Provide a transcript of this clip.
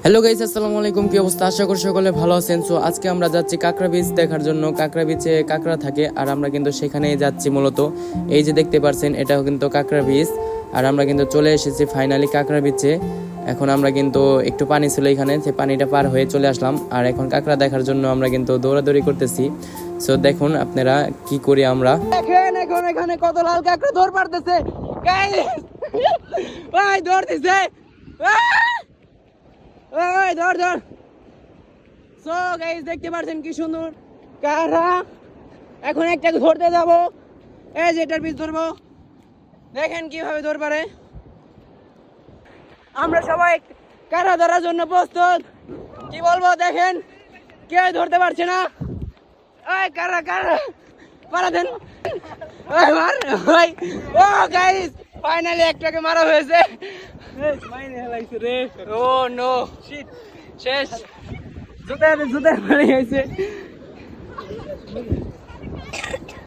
Hello guys, আসসালামু আলাইকুম। কি অবস্থা? আশা করি সকলে ভালো আছেন। সো আজকে আমরা যাচ্ছি কাঁকড়া বীচ দেখার জন্য। কাঁকড়া বীচে কাঁকড়া থাকে আর আমরা কিন্তু সেখানেই যাচ্ছি মূলত। এই যে দেখতে পাচ্ছেন, এটাও কিন্তু কাঁকড়া বীচ। আর আমরা কিন্তু চলে এসেছি ফাইনালি কাঁকড়া বীচে। এখন আমরা কিন্তু একটু পানি ছিল এখানে, সে পানিটা পার হয়ে চলে আসলাম। আর এখন কাঁকড়া দেখার জন্য আমরা কিন্তু দৌড়াদৌড়ি করতেছি। সো দেখুন আপনারা কি করি আমরা। দেখেন এখন এখানে কত লাল কাঁকড়া দৌড় পারতেছে। গাইস ভাই দৌড়তেছে, ওই ধর ধর। সো গাইস দেখতে পাচ্ছেন কি সুন্দর কাঁকড়া। এখন একটাকে ধরতে যাব, এই যে এটার পিছ ধরবো। দেখেন কিভাবে দৌড় পারে। আমরা সবাই কাঁকড়া ধরার জন্য প্রস্তুত। কি বলবো, দেখেন কেউ ধরতে পারছে না। ওই কাঁকড়া কাঁকড়া মারা দেন। ওই মার ওই। ও গাইস ফাইনালি একটাকে মারা হয়েছে। ও নো শিট, শেষ। জুতা জুতা মারা গেছে।